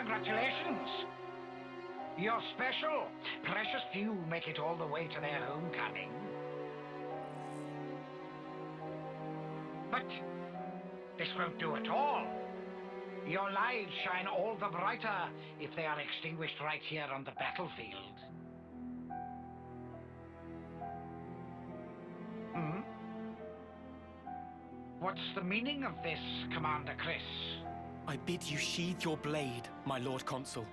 Congratulations! You're special. Precious few make it all the way to their homecoming. But this won't do at all. Your lives shine all the brighter if they are extinguished right here on the battlefield. What's the meaning of this, Commander Chris? I bid you sheathe your blade, my Lord Consul.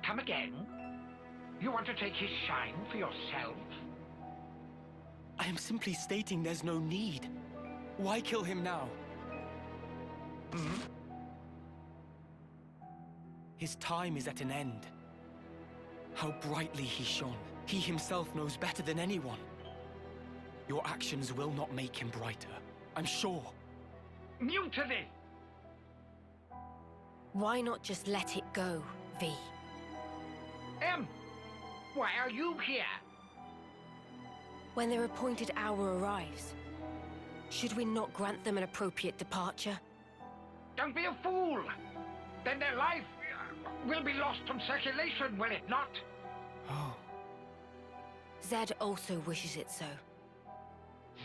Come again? You want to take his shine for yourself? I am simply stating there's no need. Why kill him now? His time is at an end. How brightly he shone. He himself knows better than anyone. Your actions will not make him brighter, I'm sure. Mutiny! Why not just let it go, V? Why are you here? When their appointed hour arrives, should we not grant them an appropriate departure? Don't be a fool! Then their life will be lost from circulation, will it not? Oh. Zed also wishes it so.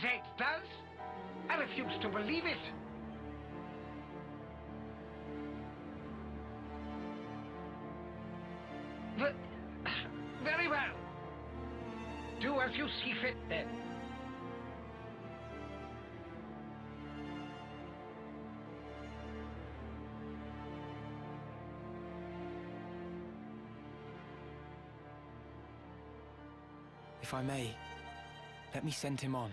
Zed does? I refuse to believe it. Very well. Do as you see fit, then. If I may, let me send him on.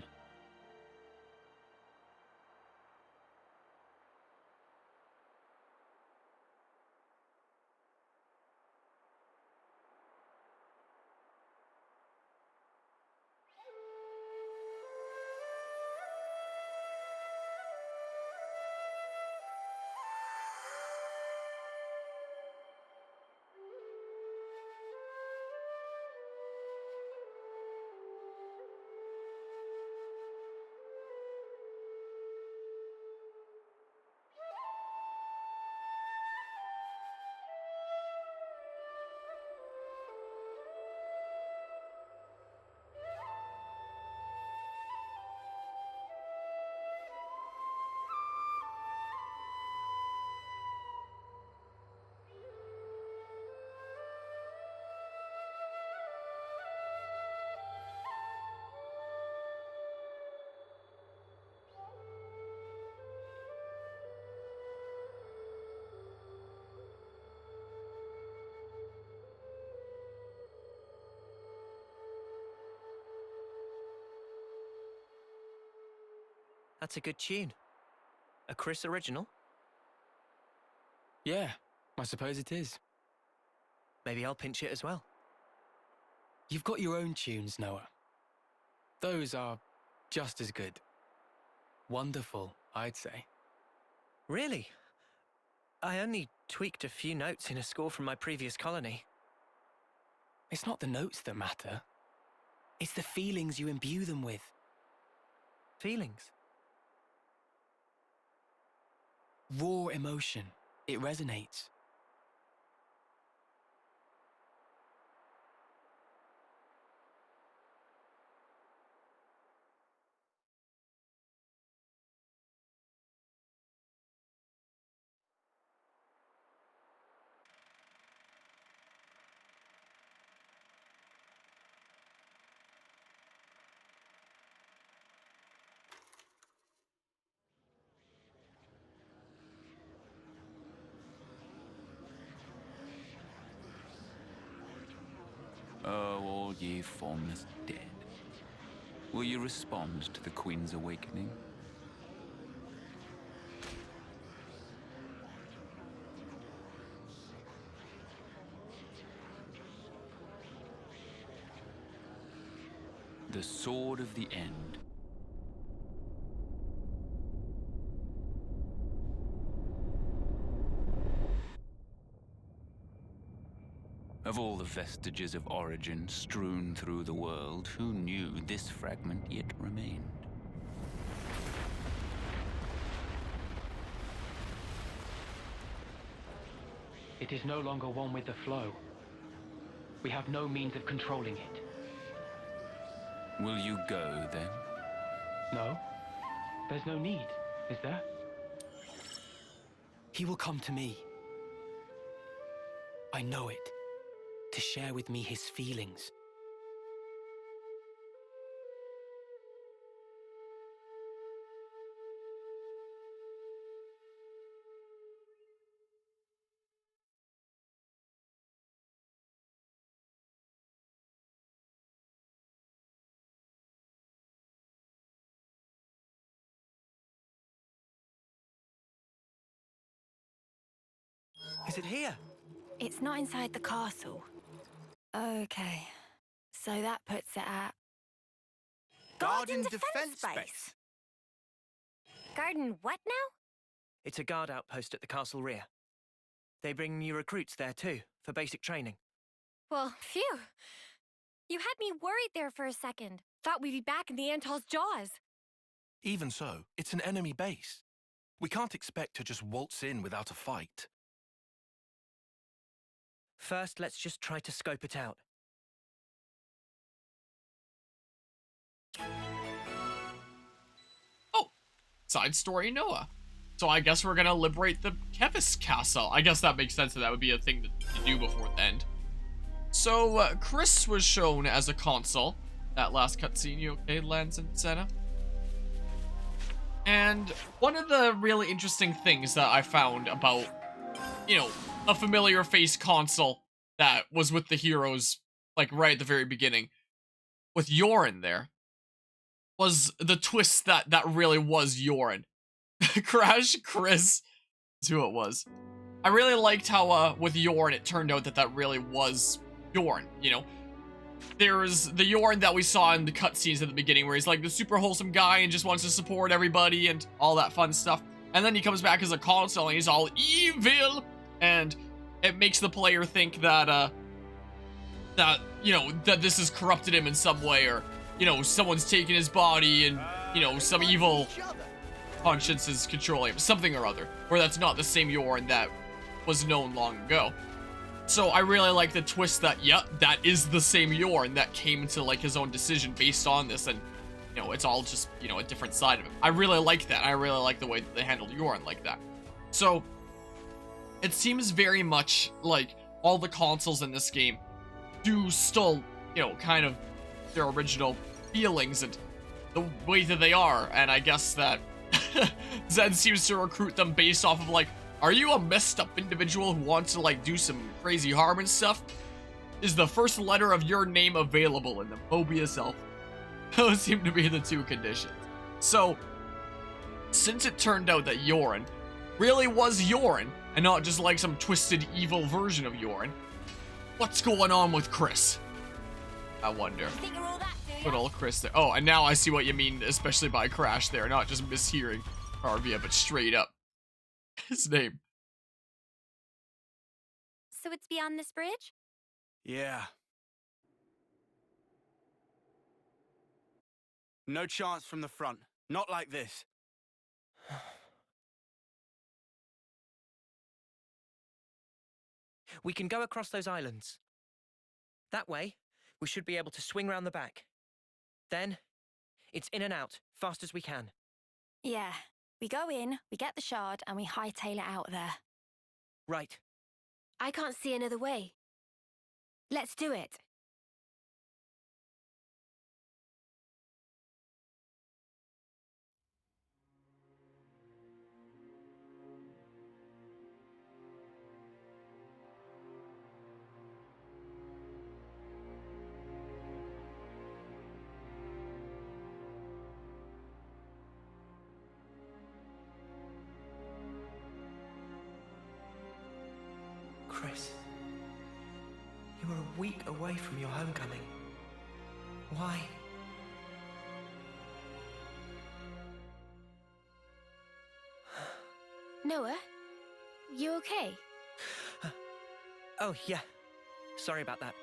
That's a good tune. A Chris original? Yeah, I suppose it is. Maybe I'll pinch it as well. You've got your own tunes, Noah. Those are just as good. Wonderful, I'd say. Really? I only tweaked a few notes in a score from my previous colony. It's not the notes that matter. It's the feelings you imbue them with. Feelings? Raw emotion. It resonates. Oh, all ye formless dead. Will you respond to the Queen's awakening? The Sword of the End. Of all the vestiges of origin strewn through the world, who knew this fragment yet remained? It is no longer one with the flow. We have no means of controlling it. Will you go, then? No? There's no need, is there? He will come to me. I know it. To share with me his feelings. Is it here? It's not inside the castle. Okay. So that puts it at... Garden Defense Base. Garden what now? It's a guard outpost at the castle rear. They bring new recruits there too, for basic training. Well, phew. You had me worried there for a second. Thought we'd be back in the Antol's jaws. Even so, it's an enemy base. We can't expect to just waltz in without a fight. First, let's just try to scope it out. Oh, side story Noah. So I guess we're gonna liberate the Kevis Castle. I guess that makes sense that would be a thing to do before the end. So, Chris was shown as a consul. That last cutscene, you okay, Lance and Senna? And one of the really interesting things that I found about, you know, a familiar face consul that was with the heroes, like, right at the very beginning, with Joran there, was the twist that really was Joran. Crash Chris is who it was. I really liked how, with Joran, it turned out that really was Joran, you know? There's the Joran that we saw in the cutscenes at the beginning, where he's like the super wholesome guy and just wants to support everybody and all that fun stuff. And then he comes back as a consul and he's all evil, and it makes the player think that, you know, that this has corrupted him in some way, or, you know, someone's taken his body and, you know, some evil conscience is controlling him, something or other. Or that's not the same Joran that was known long ago. So I really like the twist that, yeah, that is the same Joran that came to, like, his own decision based on this, and, you know, it's all just, you know, a different side of him. I really like that. I really like the way that they handled Joran like that. So, it seems very much like all the consoles in this game do still, you know, kind of their original feelings and the way that they are, and I guess that Zed seems to recruit them based off of, like, are you a messed up individual who wants to, like, do some crazy harm and stuff? Is the first letter of your name available in the Mobius Elf? Those seem to be the two conditions. So, since it turned out that Joran really was Joran, and not just like some twisted evil version of Joran, what's going on with Chris? I wonder. Put all Chris there. Oh, and now I see what you mean, especially by Crash there, not just mishearing Arvia, but straight up his name. So it's beyond this bridge? Yeah. No chance from the front. Not like this. We can go across those islands. That way, we should be able to swing round the back. Then, it's in and out, fast as we can. Yeah. We go in, we get the shard, and we hightail it out there. Right. I can't see another way. Let's do it. Chris, you were a week away from your homecoming. Why? Noah, you okay? Oh, yeah. Sorry about that.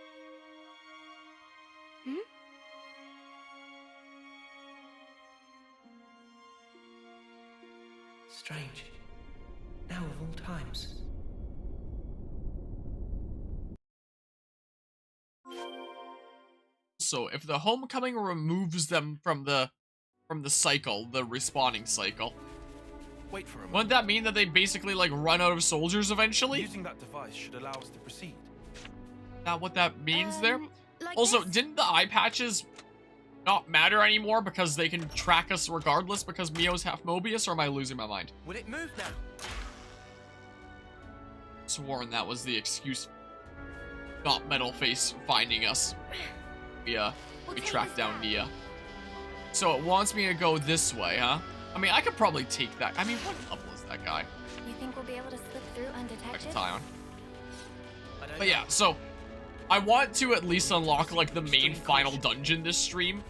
Hmm? Strange. Now of all times. also, if the homecoming removes them from the cycle, the respawning cycle, Wait for a moment. wouldn't that mean that they basically like run out of soldiers eventually? Using that device should allow us to proceed. Is that what that means there? Like Also, this? didn't the eye patches not matter anymore because they can track us regardless because Mio's half Mobius, or am I losing my mind? Will it move now? Sworn that was the excuse. Not Metal Face finding us. We tracked down Nia. So it wants me to go this way, huh? I mean, I could probably take that. I mean, what level is that guy? You think we'll be able to slip through undetected? Tyon. But yeah, so I want to at least unlock like the main final dungeon this stream,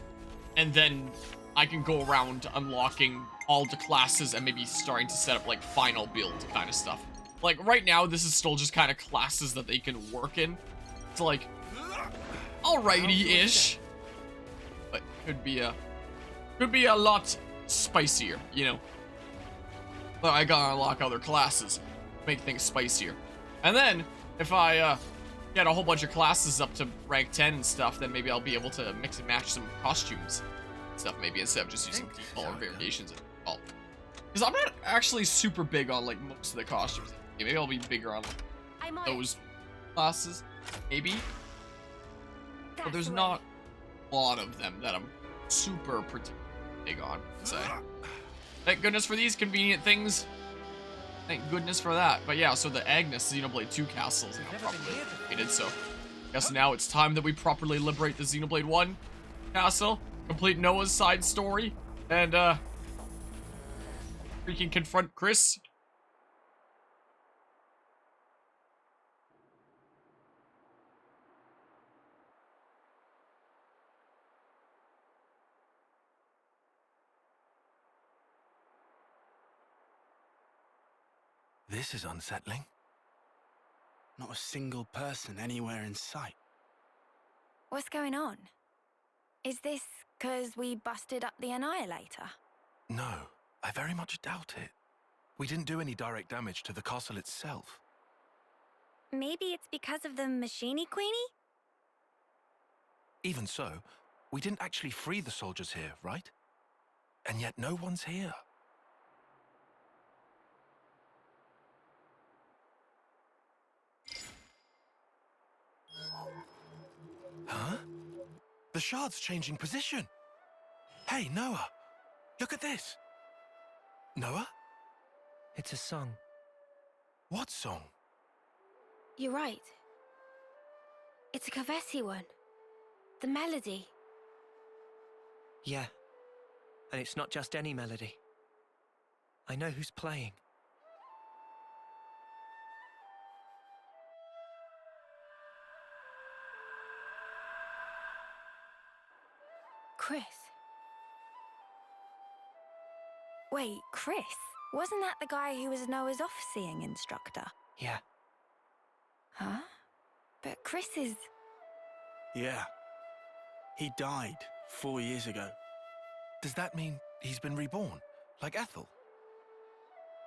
and then I can go around unlocking all the classes and maybe starting to set up like final build kind of stuff. Like right now, this is still just kind of classes that they can work in. It's like alrighty-ish, but could be a lot spicier, you know. But I gotta unlock other classes, make things spicier. And then, if I get a whole bunch of classes up to rank 10 and stuff, then maybe I'll be able to mix and match some costumes and stuff, maybe, instead of just using default or variations of default. Because I'm not actually super big on, like, most of the costumes. Okay, maybe I'll be bigger on like, those classes, maybe. But there's not a lot of them that I'm super big on, I'd say. Thank goodness for these convenient things. Thank goodness for that. But yeah, so the Agnes Xenoblade 2 castle is now properly completed, so I guess now it's time that we properly liberate the Xenoblade 1 castle, complete Noah's side story, and freaking confront Chris. This is unsettling. Not a single person anywhere in sight. What's going on? Is this because we busted up the Annihilator? No, I very much doubt it. We didn't do any direct damage to the castle itself. Maybe it's because of the Machini Queenie? Even so, we didn't actually free the soldiers here, right? And yet no one's here. Huh? The shard's changing position. Hey, Noah, look at this. Noah? It's a song. What song? You're right. It's a Kavesi one. The melody. Yeah. And it's not just any melody. I know who's playing. Chris. Wait, Chris? Wasn't that the guy who was Noah's off-seeing instructor? Yeah. Huh? But Chris is... Yeah. He died 4 years ago. Does that mean he's been reborn, like Ethel?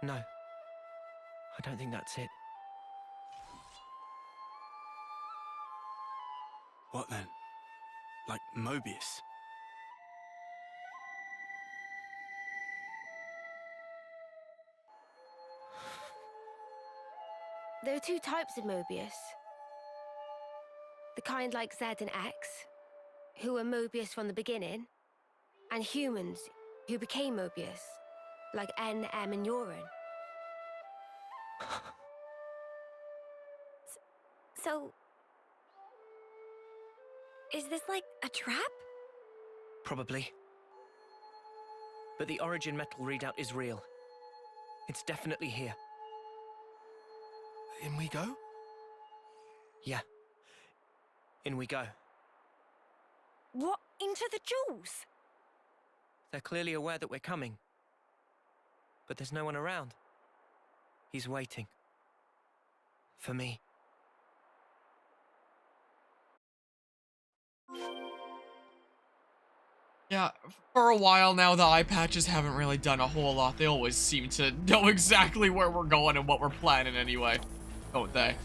No. I don't think that's it. What then? Like Mobius? There are two types of Mobius. The kind like Z and X, who were Mobius from the beginning, and humans who became Mobius, like N, M, and Joran. So... is this like a trap? Probably. But the origin metal readout is real. It's definitely here. In we go? Yeah. In we go. What? Into the jewels? They're clearly aware that we're coming. But there's no one around. He's waiting. For me. Yeah, for a while now, the eye patches haven't really done a whole lot. They always seem to know exactly where we're going and what we're planning anyway, don't they?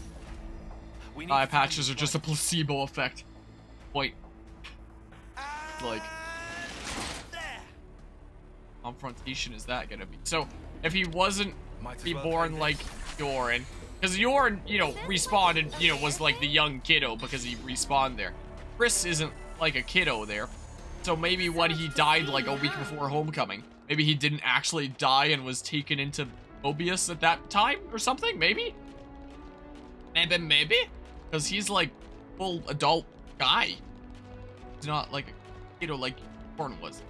Eye patches are just a placebo effect. Wait. like, confrontation is that gonna be? So, if he wasn't reborn like Joran, because Joran, you know, respawned and, you know, was like the young kiddo because he respawned there. Chris isn't like a kiddo there. So maybe when he died like a week before Homecoming, maybe he didn't actually die and was taken into Mobius at that time or something, maybe? Maybe? Because he's like full adult guy. He's not like a kiddo like Joran was.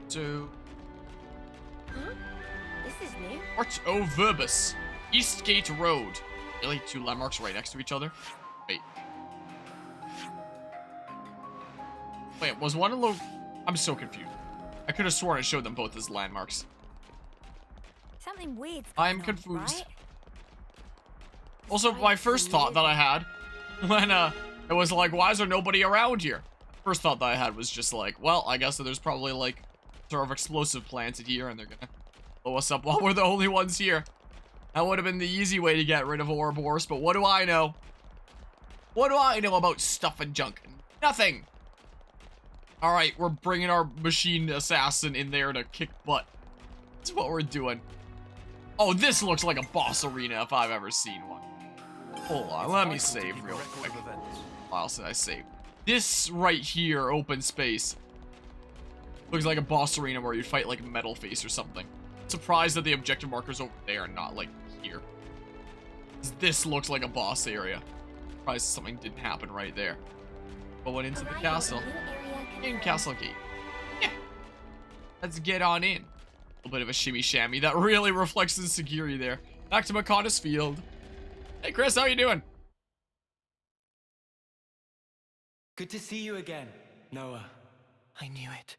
So... Huh? This is new. Port O Verbus. Eastgate Road. Really? Two landmarks right next to each other? Wait. Wait, was one a little... I'm so confused. I could have sworn I showed them both as landmarks. Something weird. I'm confused. Right? Also, my first thought that I had when, it was like, why is there nobody around here? First thought that I had was just like, well, I guess that there's probably, like, sort of explosive planted here, and they're gonna blow us up while we're the only ones here. That would have been the easy way to get rid of Ouroboros, but what do I know? What do I know about stuff and junk? Nothing! Alright, we're bringing our machine assassin in there to kick butt. That's what we're doing. Oh, this looks like a boss arena if I've ever seen one. Hold on, let me save real quick. What else did I save? This right here, open space, looks like a boss arena where you'd fight like Metal Face or something. Surprised that the objective marker's over there and not like here. This looks like a boss area. Surprised something didn't happen right there. Going into the castle. In Castle Gate. Yeah. Let's get on in. A little bit of a shimmy shammy. That really reflects insecurity there. Back to Maconis Field. Hey Chris, how you doing? Good to see you again, Noah. I knew it.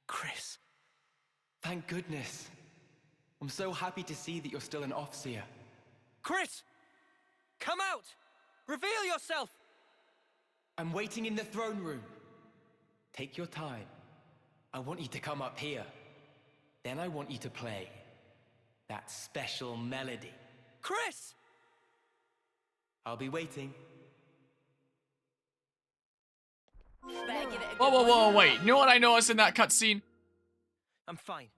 Chris. Thank goodness. I'm so happy to see that you're still an Offseer. Chris! Come out! Reveal yourself! I'm waiting in the throne room. Take your time. I want you to come up here. Then I want you to play that special melody. Chris! I'll be waiting. Whoa, wait. You know what I noticed in that cutscene? I'm fine.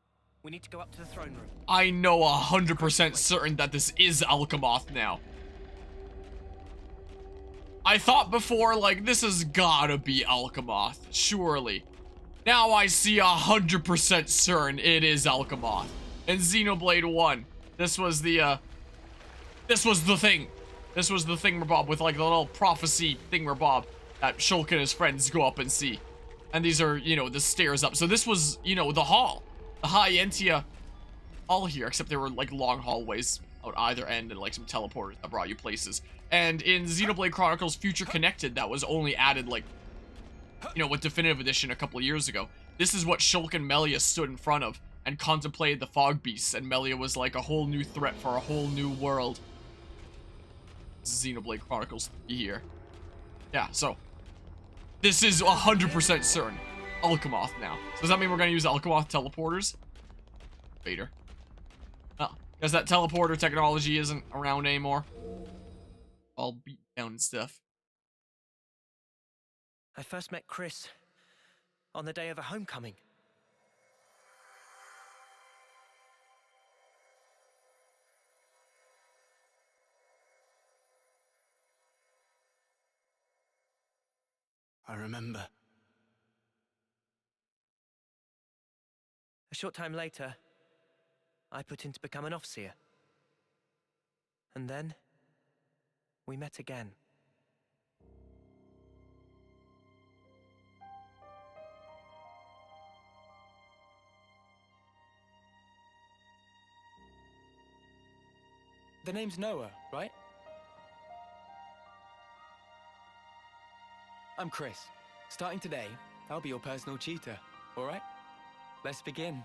We need to go up to the throne room. I know 100% certain that this is Alchemoth now. I thought before, like, this has gotta be Alchemoth, surely. Now I see 100% certain it is Alchemoth. In Xenoblade 1, this was the thing. This was the thingamabob with, like, the little prophecy thingamabob that Shulk and his friends go up and see. And these are, you know, the stairs up. So this was, you know, the hall. The High Entia hall here, except there were, like, long hallways out either end and, like, some teleporters that brought you places. And in Xenoblade Chronicles Future Connected, that was only added, like, you know, with Definitive Edition a couple of years ago. This is what Shulk and Melia stood in front of and contemplated the Fog Beasts, and Melia was like a whole new threat for a whole new world. Xenoblade Chronicles 3 here. Yeah, so this is 100% certain. Alchemoth now. So does that mean we're going to use Alchemoth teleporters? Vader. Oh, because that teleporter technology isn't around anymore. All beat down and stuff. I first met Chris on the day of a homecoming. I remember. A short time later, I put in to become an Offseer. And then, we met again. The name's Noah, right? I'm Chris. Starting today, I'll be your personal tutor, alright? Let's begin.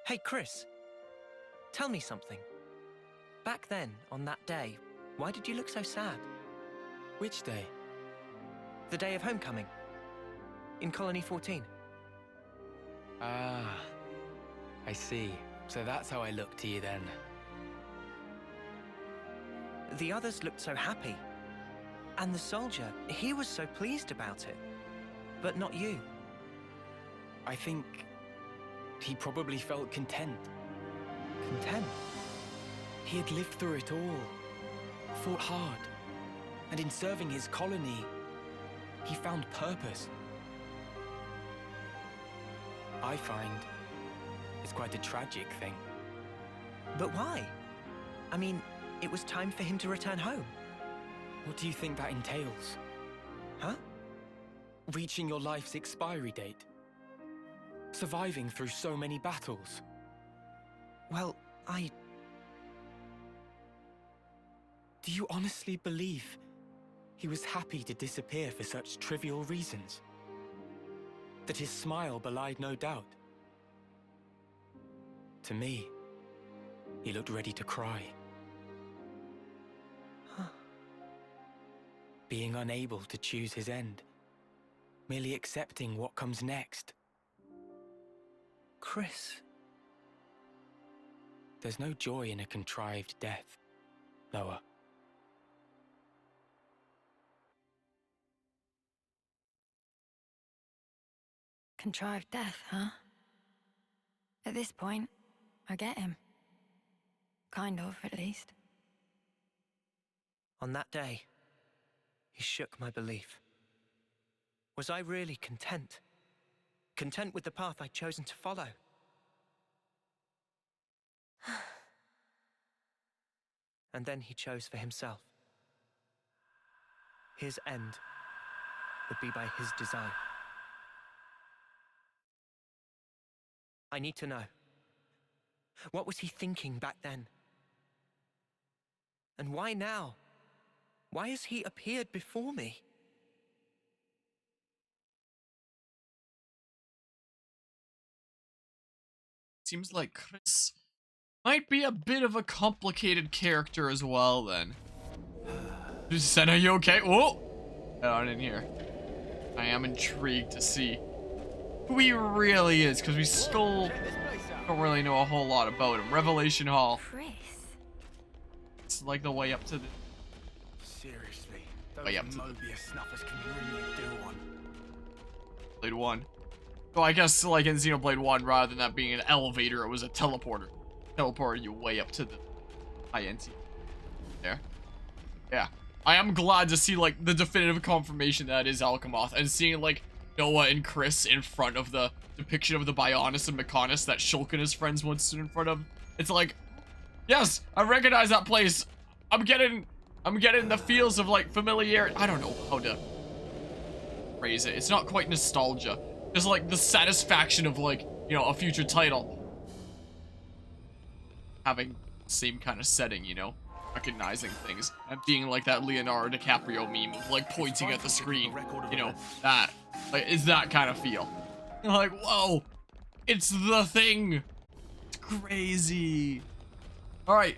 Hey, Chris. Tell me something. Back then, on that day, why did you look so sad? Which day? The day of homecoming. In Colony 14. Ah, I see. So that's how I look to you then. The others looked so happy. And the soldier, he was so pleased about it. But not you. I think he probably felt content. Content? He had lived through it all, fought hard, and in serving his colony, he found purpose. I find it's quite a tragic thing. But why? I mean, it was time for him to return home. What do you think that entails? Huh? Reaching your life's expiry date. Surviving through so many battles. Well, Do you honestly believe he was happy to disappear for such trivial reasons? That his smile belied no doubt? To me, he looked ready to cry. Being unable to choose his end. Merely accepting what comes next. Chris. There's no joy in a contrived death, Noah. Contrived death, huh? At this point, I get him. Kind of, at least. On that day, he shook my belief. Was I really content? Content with the path I'd chosen to follow? And then he chose for himself. His end would be by his design. I need to know. What was he thinking back then? And why now? Why has he appeared before me? Seems like Chris might be a bit of a complicated character as well, then. Senna, you okay? Oh! Get in here. I am intrigued to see who he really is, because we still don't really know a whole lot about him. Revelation Hall. Chris. It's like the way up to the... Seriously, those Way up to Mobius snuffers can really do one. Blade 1. So I guess, like in Xenoblade 1, rather than that being an elevator, it was a teleporter. Teleported you way up to the INT. There. Yeah. I am glad to see, like, the definitive confirmation that it is Alchemoth, and seeing, like, Noah and Chris in front of the depiction of the Bionis and Mechonis that Shulk and his friends once stood in front of. It's like, yes, I recognize that place. I'm getting the feels of, like, familiarity. I don't know how to phrase it. It's not quite nostalgia. Just, like, the satisfaction of, like, you know, a future title having the same kind of setting, you know? Recognizing things and being like that Leonardo DiCaprio meme of, like, pointing at the screen, you know, that, like, is that kind of feel. You're like, whoa, it's the thing. It's crazy. All right,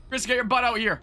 Chris, get your butt out here.